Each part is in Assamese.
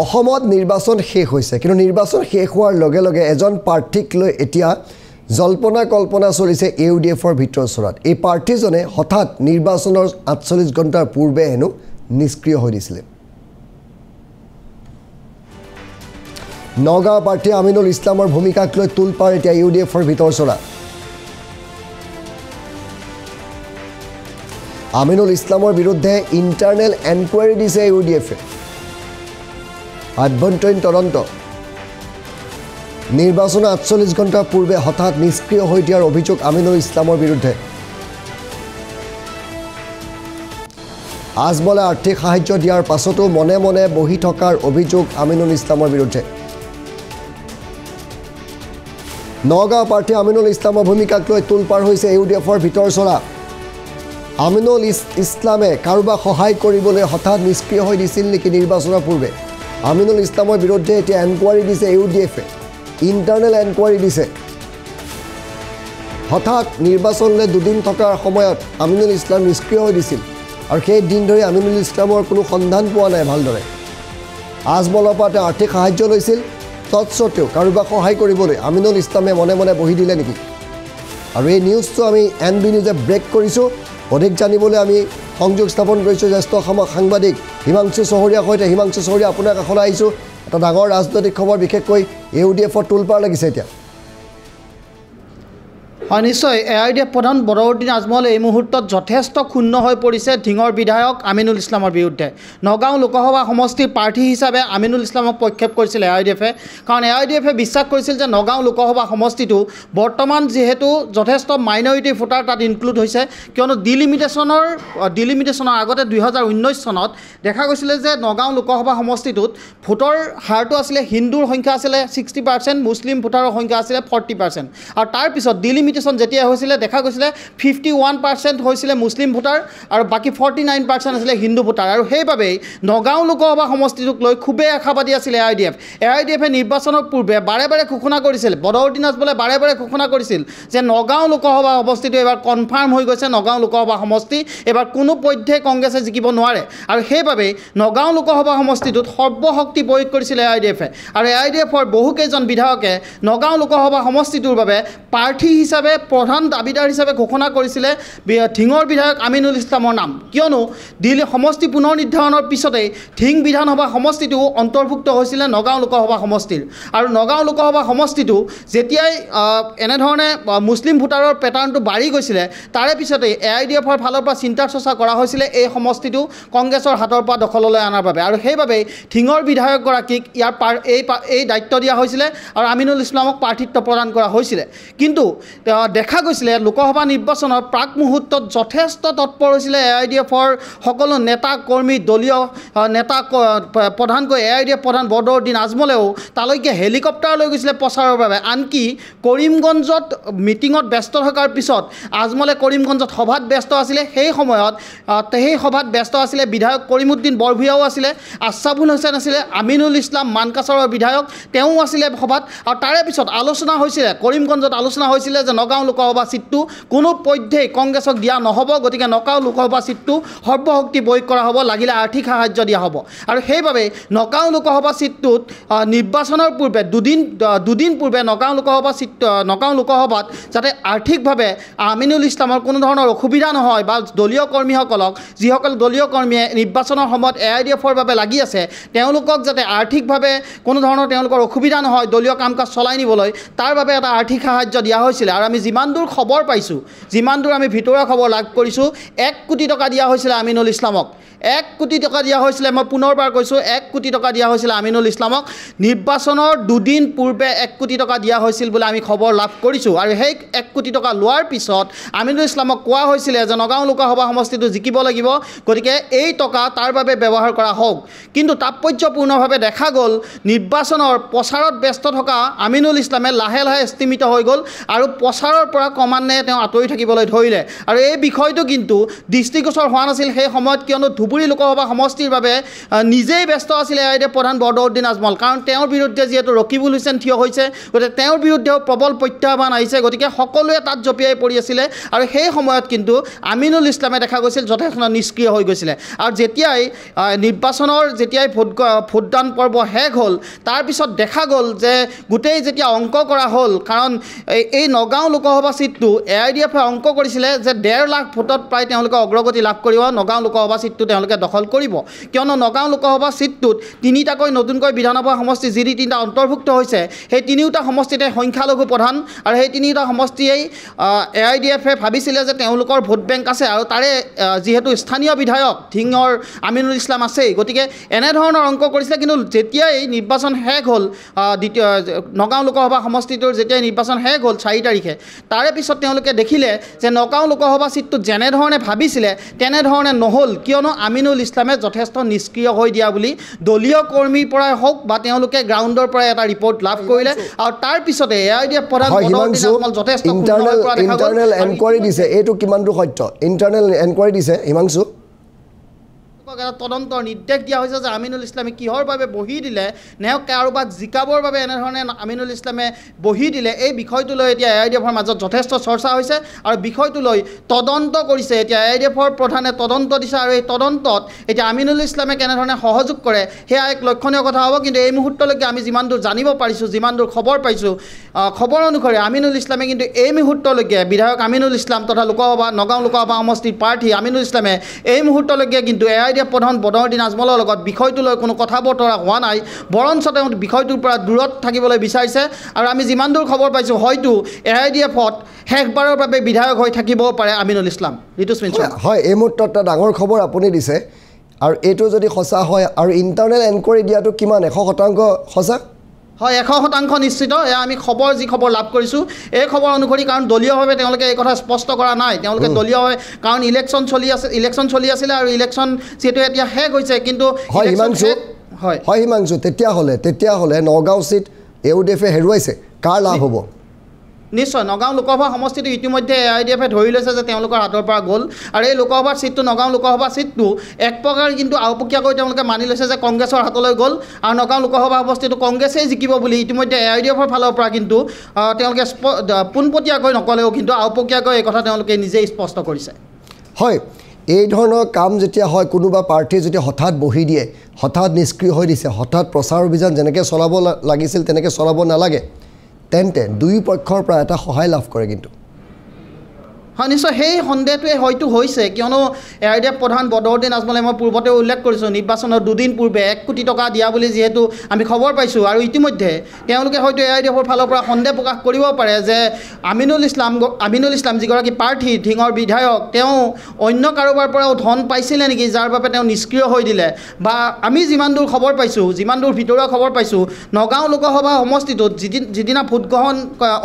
অসমত নিৰ্বাচন শেষ হৈছে কিন্তু নিৰ্বাচন শেষ হোৱাৰ লগে লগে এজন প্ৰাৰ্থীক লৈ এতিয়া জল্পনা কল্পনা চলিছে ইউডিএফৰ ভিতৰ চৰাত এই প্ৰাৰ্থীজনে হঠাৎ নিৰ্বাচনৰ ৪৮ ঘণ্টাৰ পূৰ্বে হেনো নিষ্ক্ৰিয় হৈ দিছিলে নগাঁও প্ৰাৰ্থী আমিনুল ইছলামৰ ভূমিকাক লৈ তুলপাৰ এতিয়া ইউডিএফৰ ভিতৰ চৰা আমিনুল ইছলামৰ বিৰুদ্ধে ইণ্টাৰনেল এনকুৱাৰী দিছে ইউডিএফে আভ্যন্তৰীণ তদন্ত নিৰ্বাচনৰ ৪৮ ঘণ্টা পূৰ্বে হঠাৎ নিষ্ক্ৰিয় হৈ দিয়াৰ অভিযোগ আমিনুল ইছলামৰ বিৰুদ্ধে আজমলে আৰ্থিক সাহায্য দিয়াৰ পাছতো মনে মনে বহি থকাৰ অভিযোগ আমিনুল ইছলামৰ বিৰুদ্ধে নগাঁও প্ৰাৰ্থী আমিনুল ইছলামৰ ভূমিকাক লৈ তুলপাৰ হৈছে ইউডিএফৰ ভিতৰ চৰা আমিনুল ইছলামে কাৰোবাক সহায় কৰিবলৈ হঠাৎ নিষ্ক্ৰিয় হৈ দিছিল নেকি নিৰ্বাচনৰ পূৰ্বে আমিনুল ইছলামৰ বিৰুদ্ধে এতিয়া এনকুৱাৰী দিছে ইউডিএফে ইণ্টাৰনেল এনকুৱাৰী দিছে হঠাৎ নিৰ্বাচনলৈ দুদিন থকাৰ সময়ত আমিনুল ইছলাম নিষ্ক্ৰিয় হৈ দিছিল আৰু সেই দিন ধৰি আমিনুল ইছলামৰ কোনো সন্ধান পোৱা নাই ভালদৰে আজমলৰ পৰা তেওঁ আৰ্থিক সাহায্য লৈছিল তৎসত্ত্বেও কাৰোবাক সহায় কৰিবলৈ আমিনুল ইছলামে মনে মনে বহি দিলে নেকি আৰু এই নিউজটো আমি NB নিউজে ব্ৰেক কৰিছোঁ অধিক জানিবলৈ আমি সংযোগ স্থাপন কৰিছোঁ জ্যেষ্ঠ সাংবাদিক হিমাংশু চহৰীয়াৰ সৈতে হিমাংশু চহৰীয়া আপোনাৰ কাষলৈ আহিছোঁ এটা ডাঙৰ ৰাজনৈতিক খবৰ বিশেষকৈ ইউডিএফৰ তুলপাৰ লাগিছে এতিয়া হয় নিশ্চয় এআইডিএফ প্ৰধান বদৰুদ্দিন আজমল এই মুহূৰ্তত যথেষ্ট ক্ষুণ্ণ হৈ পৰিছে ঢিঙৰ বিধায়ক আমিনুল ইছলামৰ বিৰুদ্ধে নগাঁও লোকসভা সমষ্টিৰ প্ৰাৰ্থী হিচাপে আমিনুল ইছলামক প্ৰক্ষেপ কৰিছিল এআইডিএফে কাৰণ এআইডিএফে বিশ্বাস কৰিছিল যে নগাঁও লোকসভা সমষ্টিটো বৰ্তমান যিহেতু যথেষ্ট মাইনৰিটি ভোটাৰ তাত ইনক্লুড হৈছে কিয়নো ডিলিমিটেশ্যনৰ আগতে ২০১৯ চনত দেখা গৈছিলে যে নগাঁও লোকসভা সমষ্টিটোত ভোটৰ হাৰটো আছিলে হিন্দুৰ সংখ্যা আছিলে 60% মুছলিম ভোটাৰৰ সংখ্যা আছিলে 40% আৰু তাৰপিছত যেতিয়া হৈছিলে দেখা গৈছিলে 51% হৈছিলে মুছলিম ভোটাৰ আৰু বাকি 49% আছিলে হিন্দু ভোটাৰ আৰু সেইবাবেই নগাঁও লোকসভা সমষ্টিটোক লৈ খুবেই আশাবাদী আছিলে এআইডিএফে নিৰ্বাচনৰ পূৰ্বে বাৰে বাৰে ঘোষণা কৰিছিল বদৰুদ্দিন আজমলে বাৰে বাৰে ঘোষণা কৰিছিল যে নগাঁও লোকসভা সমষ্টিটো এবাৰ কনফাৰ্ম হৈ গৈছে নগাঁও লোকসভা সমষ্টি এবাৰ কোনো পধ্যে কংগ্ৰেছে জিকিব নোৱাৰে আৰু সেইবাবেই নগাঁও লোকসভা সমষ্টিটোত সৰ্বশক্তি প্ৰয়োগ কৰিছিল এআইডিএফে আৰু এআইডিএফৰ বহুকেইজন বিধায়কে নগাঁও লোকসভা সমষ্টিটোৰ বাবে প্ৰাৰ্থী হিচাপে প্ৰধান দাবিদাৰ হিচাপে ঘোষণা কৰিছিলে ঢিঙৰ বিধায়ক আমিনুল ইছলামৰ নাম কিয়নো সমষ্টি পুনৰ নিৰ্ধাৰণৰ পিছতেই ঢিং বিধানসভা সমষ্টিটো অন্তৰ্ভুক্ত হৈছিলে নগাঁও লোকসভা সমষ্টিৰ আৰু নগাঁও লোকসভা সমষ্টিটো যেতিয়াই এনেধৰণে মুছলিম ভোটাৰৰ পেটাৰ্ণটো বাঢ়ি গৈছিলে তাৰে পিছতেই এআইডিএফৰ ফালৰ পৰা চিন্তা চৰ্চা কৰা হৈছিলে এই সমষ্টিটো কংগ্ৰেছৰ হাতৰ পৰা দখললৈ অনাৰ বাবে আৰু সেইবাবেই ঢিঙৰ বিধায়কগৰাকীক ইয়াৰ এই দায়িত্ব দিয়া হৈছিলে আৰু আমিনুল ইছলামক প্ৰাৰ্থিত্ব প্ৰদান কৰা হৈছিলে কিন্তু দেখা গৈছিলে লোকসভা নিৰ্বাচনৰ প্ৰাক মুহূৰ্তত যথেষ্ট তৎপৰ হৈছিলে এআইডিএফৰ সকলো নেতা কৰ্মী দলীয় নেতা প্ৰধানকৈ এআইডিএফ প্ৰধান বদৰুদ্দিন আজমলেও তালৈকে হেলিকপ্টাৰ লৈ গৈছিলে প্ৰচাৰৰ বাবে আনকি কৰিমগঞ্জত মিটিঙত ব্যস্ত থকাৰ পিছত আজমলে কৰিমগঞ্জত সভাত ব্যস্ত আছিলে সেই সময়ত সেই সভাত ব্যস্ত আছিলে বিধায়ক কৰিমউদ্দিন বৰভূঞাও আছিলে আশ্ৰাফুল হুছেইন আছিলে আমিনুল ইছলাম মানকাছাৰৰ বিধায়ক তেওঁ আছিলে সভাত আৰু তাৰে পিছত আলোচনা হৈছিলে কৰিমগঞ্জত আলোচনা হৈছিলে যে নগাঁও লোকসভা সিটটো কোনো পধ্যেই কংগ্ৰেছক দিয়া নহ'ব গতিকে নগাঁও লোকসভা সিটটো সৰ্বশক্তি প্ৰয়োগ কৰা হ'ব লাগিলে আৰ্থিক সাহায্য দিয়া হ'ব আৰু সেইবাবে নগাঁও লোকসভা সিটটোত নিৰ্বাচনৰ পূৰ্বে দুদিন পূৰ্বে নগাঁও লোকসভাত যাতে আৰ্থিকভাৱে আমিনুল ইছলামৰ কোনো ধৰণৰ অসুবিধা নহয় বা দলীয় কৰ্মীসকলক যিসকল দলীয় কৰ্মীয়ে নিৰ্বাচনৰ সময়ত এআইডিএফৰ বাবে লাগি আছে তেওঁলোকক যাতে আৰ্থিকভাৱে কোনো ধৰণৰ তেওঁলোকৰ অসুবিধা নহয় দলীয় কাম কাজ চলাই নিবলৈ তাৰ বাবে এটা আৰ্থিক সাহায্য দিয়া হৈছিলে আৰু আমি যিমান দূৰ খবৰ পাইছোঁ যিমান দূৰ আমি ভিতৰুৱা খবৰ লাভ কৰিছোঁ 1 কোটি টকা দিয়া হৈছিলে আমিনুল ইছলামক 1 কোটি টকা দিয়া হৈছিলে মই পুনৰবাৰ কৈছোঁ 1 কোটি টকা দিয়া হৈছিলে আমিনুল ইছলামক নিৰ্বাচনৰ দুদিন পূৰ্বে 1 কোটি টকা দিয়া হৈছিল বুলি আমি খবৰ লাভ কৰিছোঁ আৰু সেই 1 কোটি টকা লোৱাৰ পিছত আমিনুল ইছলামক কোৱা হৈছিলে যে নগাঁও লোকসভা সমষ্টিটো জিকিব লাগিব গতিকে এই টকা তাৰ বাবে ব্যৱহাৰ কৰা হওক কিন্তু তাৎপৰ্যপূৰ্ণভাৱে দেখা গ'ল নিৰ্বাচনৰ প্ৰচাৰত ব্যস্ত থকা আমিনুল ইছলামে লাহে লাহে স্থিমিত হৈ গ'ল আৰু প্ৰচাৰৰ পৰা ক্ৰমান্বয়ে তেওঁ আঁতৰি থাকিবলৈ ধৰিলে আৰু এই বিষয়টো কিন্তু দৃষ্টিগোচৰ হোৱা নাছিল সেই সময়ত কিয়নো ধুবুৰী লোকসভা সমষ্টিৰ বাবে নিজেই ব্যস্ত আছিল এআইডিএফ প্ৰধান বদৰুদ্দিন আজমল কাৰণ তেওঁৰ বিৰুদ্ধে যিহেতু ৰকিবুল হুছেইন থিয় হৈছে গতিকে তেওঁৰ বিৰুদ্ধেও প্ৰবল প্ৰত্যাহ্বান আহিছে গতিকে সকলোৱে তাত জঁপিয়াই পৰি আছিলে আৰু সেই সময়ত কিন্তু আমিনুল ইছলামে দেখা গৈছিল যথেষ্ট নিষ্ক্ৰিয় হৈ গৈছিলে আৰু যেতিয়াই নিৰ্বাচনৰ যেতিয়াই ভোটদান পৰ্ব শেষ হ'ল তাৰপিছত দেখা গ'ল যে গোটেই যেতিয়া অংক কৰা হ'ল কাৰণ এই নগাঁও লোকসভা সিটটো এআইডিএফে অংক কৰিছিলে যে 1.5 লাখ ভোটত প্ৰায় তেওঁলোকে অগ্ৰগতি লাভ কৰিব নগাঁও লোকসভা সিটটো তেওঁলোকে দখল কৰিব কিয়নো নগাঁও লোকসভা সিটটোত তিনিটাকৈ নতুনকৈ বিধানসভা সমষ্টি যি তিনিটা অন্তৰ্ভুক্ত হৈছে সেই তিনিওটা সমষ্টিতে সংখ্যালঘু প্ৰধান আৰু সেই তিনিটা সমষ্টিয়েই এআইডিএফে ভাবিছিলে যে তেওঁলোকৰ ভোট বেংক আছে আৰু তাৰে যিহেতু স্থানীয় বিধায়ক ধিঙৰ আমিনুল ইছলাম আছেই গতিকে এনেধৰণৰ অংক কৰিছিলে কিন্তু যেতিয়াই নিৰ্বাচন শেষ হ'ল দ্বিতীয় নগাঁও লোকসভা সমষ্টিটোৰ যেতিয়াই নিৰ্বাচন শেষ হ'ল 4 তাৰিখে তাৰে পিছত তেওঁলোকে দেখিলে যে নগাঁও লোকসভা সিটটো যেনেধৰণে ভাবিছিলে তেনেধৰণে নহ'ল কিয়নো আমিনুল ইছলামে যথেষ্ট নিষ্ক্ৰিয় হৈ দিয়া বুলি দলীয় কৰ্মীৰ পৰাই হওক বা তেওঁলোকে গ্ৰাউণ্ডৰ পৰাই এটা ৰিপৰ্ট লাভ কৰিলে আৰু তাৰ পিছতে এআইডিএফ প্ৰধান বদৰুদ্দিন আজমল যথেষ্ট ইণ্টাৰনেল এনকুৱাৰী দিছে এইটো কিমান দূৰ সত্য ইণ্টাৰনেল এনকুৱাৰী দিছে হিমাংশু এটা তদন্তৰ নিৰ্দেশ দিয়া হৈছে যে আমিনুল ইছলামে কিহৰ বাবে বহি দিলে নে কাৰোবাক জিকাবৰ বাবে এনেধৰণে আমিনুল ইছলামে বহি দিলে এই বিষয়টো লৈ এতিয়া এআইডিএফৰ মাজত যথেষ্ট চৰ্চা হৈছে আৰু বিষয়টো লৈ তদন্ত কৰিছে এতিয়া এআইডিএফৰ প্ৰধানে তদন্ত দিছে আৰু এই তদন্তত এতিয়া আমিনুল ইছলামে কেনেধৰণে সহযোগ কৰে সেয়া এক লক্ষণীয় কথা হ'ব কিন্তু এই মুহূৰ্তলৈকে আমি যিমান দূৰ জানিব পাৰিছোঁ যিমান দূৰ খবৰ পাইছোঁ খবৰ অনুসৰি আমিনুল ইছলামে কিন্তু এই মুহূৰ্তলৈকে বিধায়ক আমিনুল ইছলাম তথা নগাঁও লোকসভা সমষ্টিৰ প্ৰাৰ্থী আমিনুল ইছলামে এই মুহূৰ্তলৈকে কিন্তু এআইডিএফ প্ৰধান বদৰুদ্দিন আজমলৰ লগত বিষয়টো লৈ কোনো কথা বতৰা হোৱা নাই বৰঞ্চ তেওঁ বিষয়টোৰ পৰা দূৰত থাকিবলৈ বিচাৰিছে আৰু আমি যিমান দূৰ খবৰ পাইছোঁ হয়তো এআইডিএফত শেষবাৰৰ বাবে বিধায়ক হৈ থাকিবও পাৰে আমিনুল ইছলাম হয় এই মুহূৰ্তত এটা ডাঙৰ খবৰ আপুনি দিছে আৰু এইটো যদি সঁচা হয় আৰু ইণ্টাৰনেল এনকুৱাৰী দিয়াটো কিমান 100% সঁচা হয় 100% নিশ্চিত এয়া আমি যি খবৰ লাভ কৰিছোঁ এই খবৰ অনুসৰি কাৰণ দলীয়ভাৱে তেওঁলোকে এই কথা স্পষ্ট কৰা নাই তেওঁলোকে দলীয়ভাৱে কাৰণ ইলেকশ্যন চলি আছিলে আৰু ইলেকশ্যন যিহেতু এতিয়া শেষ হৈছে কিন্তু হয় হিমাংশু তেতিয়াহ'লে নগাঁও চিট ইউডিএফে হেৰুৱাইছে কাৰ লাভ হ'ব নিশ্চয় নগাঁও লোকসভা সমষ্টিটো ইতিমধ্যে এআইডিএফে ধৰি লৈছে যে তেওঁলোকৰ হাতৰ পৰা গ'ল আৰু এই লোকসভাৰ চিটটো নগাঁও লোকসভা চিটটো এক প্ৰকাৰ কিন্তু আওপকীয়াকৈ তেওঁলোকে মানি লৈছে যে কংগ্ৰেছৰ হাতলৈ গ'ল আৰু নগাঁও লোকসভা সমষ্টিটো কংগ্ৰেছেই জিকিব বুলি ইতিমধ্যে এআইডিএফৰ ফালৰ পৰা কিন্তু তেওঁলোকে পোনপটীয়াকৈ নক'লেও কিন্তু আওপকীয়াকৈ এই কথা তেওঁলোকে নিজেই স্পষ্ট কৰিছে হয় এই ধৰণৰ কাম যেতিয়া হয় কোনোবা পাৰ্টি যদি হঠাৎ বহি দিয়ে হঠাৎ নিষ্ক্ৰিয় হৈ দিছে হঠাৎ প্ৰচাৰ অভিযান যেনেকৈ চলাব লাগিছিল তেনেকৈ চলাব নালাগে তেন্তে দুই পক্ষৰ পৰা এটা সহায় লাভ কৰে কিন্তু হয় নিশ্চয় সেই সন্দেহটোৱে হয়তো হৈছে কিয়নো এআইডিএফ প্ৰধান বদৰুদ্দিন আজমলে মই পূৰ্বতে উল্লেখ কৰিছোঁ নিৰ্বাচনৰ 2 দিন পূৰ্বে 1 কোটি টকা দিয়া বুলি যিহেতু আমি খবৰ পাইছোঁ আৰু ইতিমধ্যে তেওঁলোকে হয়তো এআইডিএফৰ ফালৰ পৰা সন্দেহ প্ৰকাশ কৰিব পাৰে যে আমিনুল ইছলাম যিগৰাকী প্ৰাৰ্থী ধিঙৰ বিধায়ক তেওঁ অন্য কাৰোবাৰ পৰাও ধন পাইছিলে নেকি যাৰ বাবে তেওঁ নিষ্ক্ৰিয় হৈ দিলে বা আমি যিমান দূৰ খবৰ পাইছোঁ যিমান দূৰ ভিতৰুৱা খবৰ পাইছোঁ নগাঁও লোকসভা সমষ্টিটোত যিদিনা ভোটগ্ৰহণ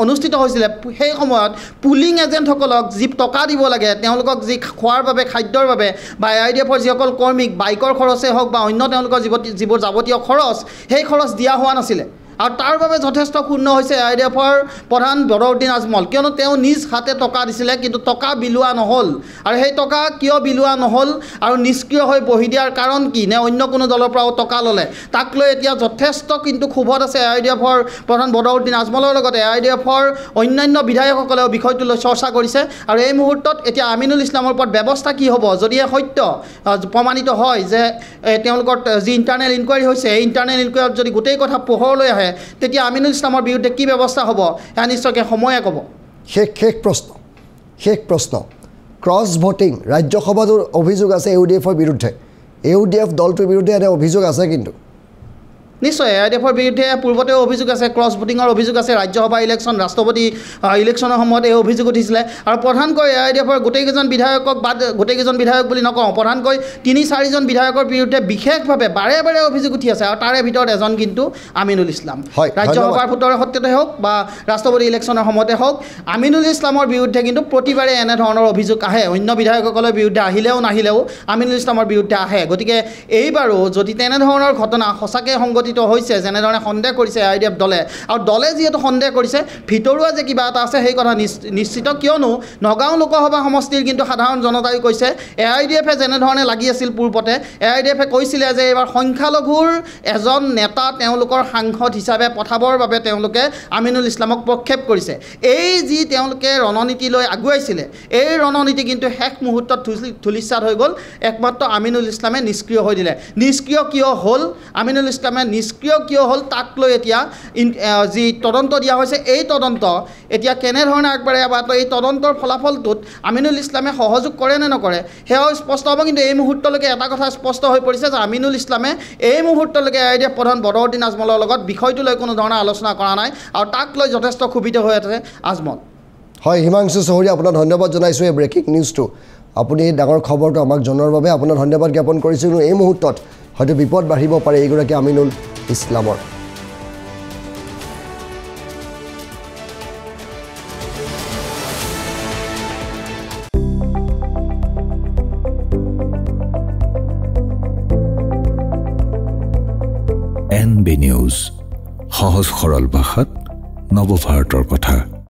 অনুষ্ঠিত হৈছিলে সেই সময়ত পুলিং এজেণ্টসকলক যি টকা দিব লাগে তেওঁলোকক যি খোৱাৰ বাবে খাদ্যৰ বাবে বা এআইডিএফৰ যিসকল কৰ্মীক বাইকৰ খৰচেই হওক বা অন্য তেওঁলোকৰ যিবোৰ যাৱতীয় খৰচ সেই খৰচ দিয়া হোৱা নাছিলে আৰু তাৰ বাবে যথেষ্ট ক্ষুণ্ণ হৈছে এআইডিএফৰ প্ৰধান বদৰুদ্দিন আজমল কিয়নো তেওঁ নিজ হাতে টকা দিছিলে কিন্তু টকা বিলোৱা নহ'ল আৰু সেই টকা কিয় বিলোৱা নহ'ল আৰু নিষ্ক্ৰিয় হৈ বহি দিয়াৰ কাৰণ কি নে অন্য কোনো দলৰ পৰাও টকা ল'লে তাক লৈ এতিয়া যথেষ্ট কিন্তু ক্ষোভত আছে এআইডিএফৰ প্ৰধান বদৰুদ্দিন আজমলৰ লগতে এআইডিএফৰ অন্যান্য বিধায়কসকলেও বিষয়টো লৈ চৰ্চা কৰিছে আৰু এই মুহূৰ্তত এতিয়া আমিনুল ইছলামৰ ওপৰত ব্যৱস্থা কি হ'ব যদিহে সত্য প্ৰমাণিত হয় যে তেওঁলোকৰ যি ইণ্টাৰনেল ইনকুৱাৰী হৈছে এই ইণ্টাৰনেল ইনকুৱাৰীত যদি গোটেই কথা পোহৰলৈ আহে তেতিয়া আমিনুল ইছলামৰ বিৰুদ্ধে কি ব্যৱস্থা হ'ব এয়া নিশ্চয়কৈ সময়ে ক'ব শেষ প্ৰশ্ন ক্ৰছ ভোটিং ৰাজ্যসভাটোৰ অভিযোগ আছে ইউডিএফৰ বিৰুদ্ধে ইউডিএফ দলটোৰ বিৰুদ্ধে এটা অভিযোগ আছে কিন্তু নিশ্চয় এআইডিএফৰ বিৰুদ্ধে পূৰ্বতেও অভিযোগ আছে ক্ৰছ ভোটিঙৰ অভিযোগ আছে ৰাজ্যসভা ইলেকশ্যন ৰাষ্ট্ৰপতি ইলেকশ্যনৰ সময়ত এই অভিযোগ উঠিছিলে আৰু প্ৰধানকৈ এআইডিএফৰ গোটেইকেইজন বিধায়কক বাদ গোটেইকেইজন বিধায়ক বুলি নকওঁ প্ৰধানকৈ 3-4জন বিধায়কৰ বিৰুদ্ধে বিশেষভাৱে বাৰে বাৰে অভিযোগ উঠি আছে আৰু তাৰে ভিতৰত এজন কিন্তু আমিনুল ইছলাম ৰাজ্যসভাৰ ভোটৰ ক্ষেত্ৰতে হওক বা ৰাষ্ট্ৰপতি ইলেকশ্যনৰ সময়তে হওক আমিনুল ইছলামৰ বিৰুদ্ধে কিন্তু প্ৰতিবাৰে এনেধৰণৰ অভিযোগ আহে অন্য বিধায়কসকলৰ বিৰুদ্ধে আহিলেও নাহিলেও আমিনুল ইছলামৰ বিৰুদ্ধে আহে গতিকে এইবাৰো যদি তেনেধৰণৰ ঘটনা সঁচাকৈ সংগঠিত পক্ষপাতিত হৈছে, যেনেধৰণে সন্দেহ কৰিছে AIDF দলে, আৰু দলে যিহেতু সন্দেহ কৰিছে ভিতৰুৱা যে কিবা এটা আছে সেই কথা নিশ্চিত, কিয়নো নগাঁও লোকসভা সমষ্টিৰ কিন্তু সাধাৰণ জনতাই কৈছে AIDFে যেনেধৰণে লাগি আছিল পূৰ্বতে, AIDFে কৈছিলে যে এইবাৰ সংখ্যালঘুৰ এজন নেতা তেওঁলোকৰ সাংসদ হিচাপে পঠাবৰ বাবে তেওঁলোকে আমিনুল ইছলামক প্ৰক্ষেপ কৰিছে। এই যি তেওঁলোকে ৰণনীতি লৈ আগুৱাইছিলে, এই ৰণনীতি কিন্তু শেষ মুহূৰ্তত ধূলিসাৎ হৈ গ'ল। একমাত্ৰ আমিনুল ইছলামে নিষ্ক্ৰিয় হৈ দিলে। নিষ্ক্ৰিয় কিয় হ'ল, আমিনুল ইছলামে নিষ্ক্ৰিয় কিয় হ'ল তাক লৈ এতিয়া যি তদন্ত দিয়া হৈছে, এই তদন্ত এতিয়া কেনেধৰণে আগবাঢ়ে বা এই তদন্তৰ ফলাফলটোত আমিনুল ইছলামে সহযোগ কৰে নে নকৰে সেয়াও স্পষ্ট হ'ব। কিন্তু এই মুহূৰ্তলৈকে এটা কথা স্পষ্ট হৈ পৰিছে যে আমিনুল ইছলামে এই মুহূৰ্তলৈকে AIDF প্ৰধান বদৰুদ্দিন আজমলৰ লগত বিষয়টো লৈ কোনো ধৰণৰ আলোচনা কৰা নাই, আৰু তাক লৈ যথেষ্ট ক্ষোভিত হৈ আছে আজমল। হয়, হিমাংশু চৌধুৰী, আপোনাক ধন্যবাদ জনাইছোঁ এই ব্ৰেকিং নিউজটো, আপুনি এই ডাঙৰ খবৰটো আমাক জনোৱাৰ বাবে আপোনাক ধন্যবাদ জ্ঞাপন কৰিছোঁ। কিন্তু এই মুহূৰ্তত হয়তো বিপদ বাঢ়িব পাৰে এইগৰাকী আমিনুল ইছলামৰ। NB নিউজ, সহজ সৰল ভাষাত নৱভাৰতৰ কথা।